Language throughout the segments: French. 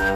La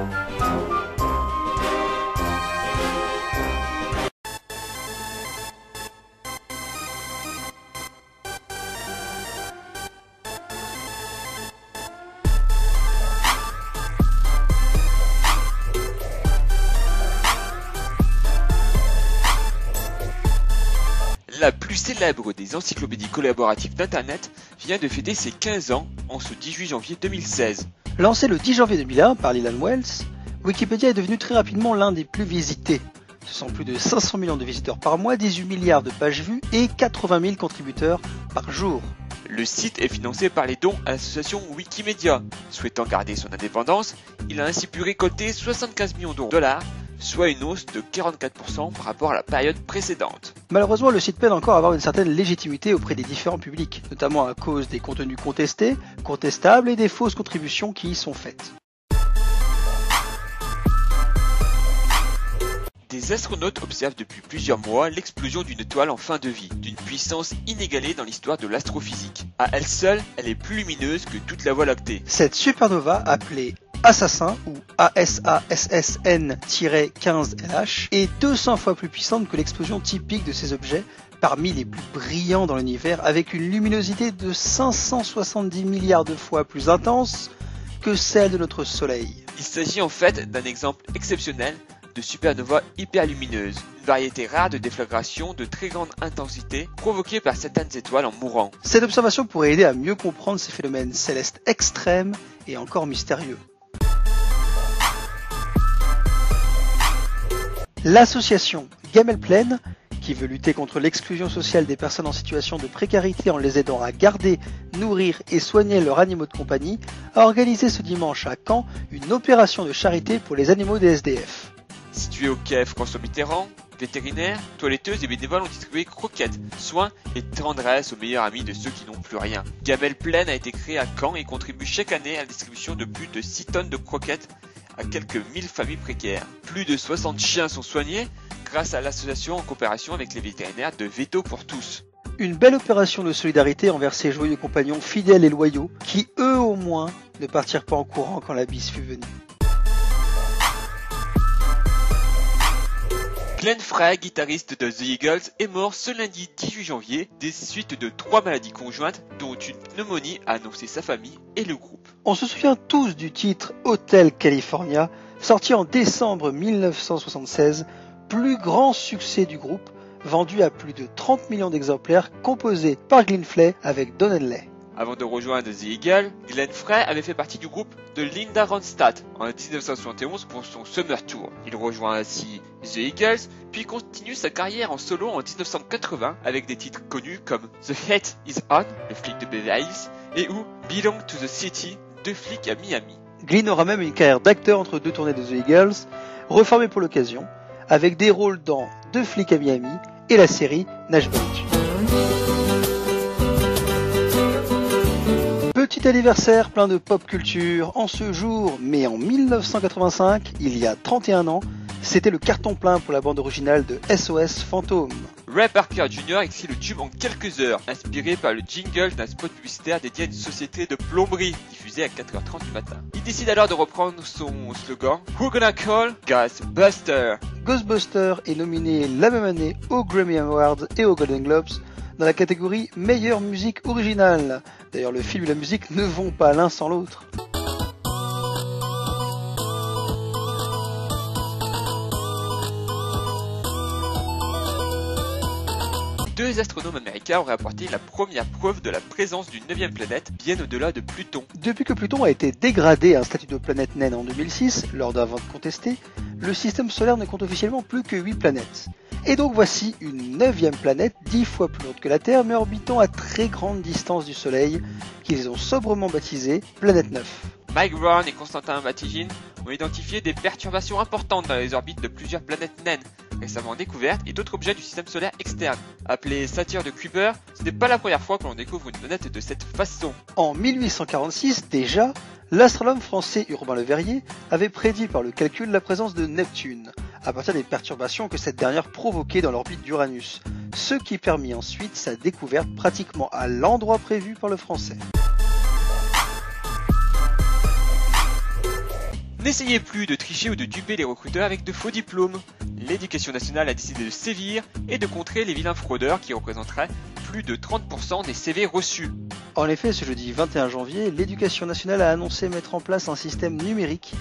plus célèbre des encyclopédies collaboratives d'Internet vient de fêter ses 15 ans en ce 18 janvier 2016. Lancé le 10 janvier 2001 par Leland Wells, Wikipédia est devenu très rapidement l'un des plus visités. Ce sont plus de 500 millions de visiteurs par mois, 18 milliards de pages vues et 80 000 contributeurs par jour. Le site est financé par les dons à l'association Wikimedia. Souhaitant garder son indépendance, il a ainsi pu récolter 75 millions de dollars, soit une hausse de 44% par rapport à la période précédente. Malheureusement, le site peine encore à avoir une certaine légitimité auprès des différents publics, notamment à cause des contenus contestés, contestables et des fausses contributions qui y sont faites. Des astronautes observent depuis plusieurs mois l'explosion d'une étoile en fin de vie, d'une puissance inégalée dans l'histoire de l'astrophysique. À elle seule, elle est plus lumineuse que toute la Voie lactée. Cette supernova, appelée Assassin ou ASASSN-15LH, est 200 fois plus puissante que l'explosion typique de ces objets, parmi les plus brillants dans l'univers, avec une luminosité de 570 milliards de fois plus intense que celle de notre Soleil. Il s'agit en fait d'un exemple exceptionnel de supernova hyperlumineuse, une variété rare de déflagration de très grande intensité provoquée par certaines étoiles en mourant. Cette observation pourrait aider à mieux comprendre ces phénomènes célestes extrêmes et encore mystérieux. L'association Gamel Plaine, qui veut lutter contre l'exclusion sociale des personnes en situation de précarité en les aidant à garder, nourrir et soigner leurs animaux de compagnie, a organisé ce dimanche à Caen une opération de charité pour les animaux des SDF. Situés au quai François Mitterrand, vétérinaires, toiletteuses et bénévoles ont distribué croquettes, soins et tendresse aux meilleurs amis de ceux qui n'ont plus rien. Gamel Plaine a été créé à Caen et contribue chaque année à la distribution de plus de 6 tonnes de croquettes à quelques 1000 familles précaires. Plus de 60 chiens sont soignés grâce à l'association en coopération avec les vétérinaires de Veto pour tous. Une belle opération de solidarité envers ces joyeux compagnons fidèles et loyaux qui, eux au moins, ne partirent pas en courant quand la bise fut venue. Glenn Frey, guitariste de The Eagles, est mort ce lundi 18 janvier des suites de 3 maladies conjointes, dont une pneumonie, a annoncé sa famille et le groupe. On se souvient tous du titre Hotel California, sorti en décembre 1976, plus grand succès du groupe, vendu à plus de 30 millions d'exemplaires, composé par Glenn Frey avec Don Henley. Avant de rejoindre The Eagles, Glenn Frey avait fait partie du groupe de Linda Ronstadt en 1971 pour son Summer Tour. Il rejoint ainsi The Eagles, puis continue sa carrière en solo en 1980 avec des titres connus comme The Hate Is On, le flic de Beverly Hills, et ou Belong to the City, deux flics à Miami. Glenn aura même une carrière d'acteur entre deux tournées de The Eagles, reformée pour l'occasion, avec des rôles dans Deux flics à Miami et la série Nashville. Petit anniversaire plein de pop culture en ce jour, mais en 1985, il y a 31 ans, c'était le carton plein pour la bande originale de SOS Fantôme. Ray Parker Jr. écrit le tube en quelques heures, inspiré par le jingle d'un spot publicitaire dédié à une société de plomberie, diffusé à 4h30 du matin. Il décide alors de reprendre son slogan « Who gonna call Ghostbuster ?» Ghostbuster est nominé la même année aux Grammy Awards et aux Golden Globes dans la catégorie meilleure musique originale. D'ailleurs, le film et la musique ne vont pas l'un sans l'autre. Deux astronomes américains auraient apporté la première preuve de la présence d'une 9e planète bien au-delà de Pluton. Depuis que Pluton a été dégradé à un statut de planète naine en 2006, lors d'un vote contesté, le système solaire ne compte officiellement plus que 8 planètes. Et donc voici une 9e planète, 10 fois plus lourde que la Terre, mais orbitant à très grande distance du Soleil, qu'ils ont sobrement baptisée Planète 9. Mike Brown et Constantin Matigine ont identifié des perturbations importantes dans les orbites de plusieurs planètes naines récemment découvertes et d'autres objets du système solaire externe. Appelée Satyre de Kuiper, ce n'est pas la première fois que l'on découvre une planète de cette façon. En 1846 déjà, l'astronome français Urbain Le Verrier avait prédit par le calcul la présence de Neptune, à partir des perturbations que cette dernière provoquait dans l'orbite d'Uranus, ce qui permit ensuite sa découverte pratiquement à l'endroit prévu par le français. N'essayez plus de tricher ou de duper les recruteurs avec de faux diplômes. L'Éducation nationale a décidé de sévir et de contrer les vilains fraudeurs qui représenteraient plus de 30% des CV reçus. En effet, ce jeudi 21 janvier, l'Éducation nationale a annoncé mettre en place un système numérique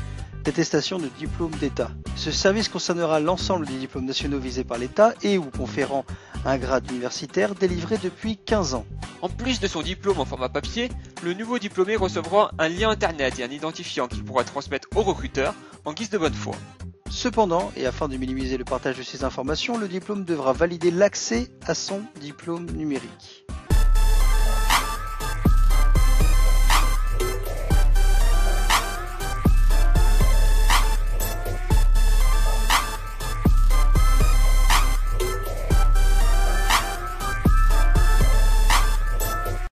d'attestation de diplôme d'État. Ce service concernera l'ensemble des diplômes nationaux visés par l'État et ou conférant un grade universitaire délivré depuis 15 ans. En plus de son diplôme en format papier, le nouveau diplômé recevra un lien internet et un identifiant qu'il pourra transmettre au recruteur en guise de bonne foi. Cependant, et afin de minimiser le partage de ces informations, le diplôme devra valider l'accès à son diplôme numérique.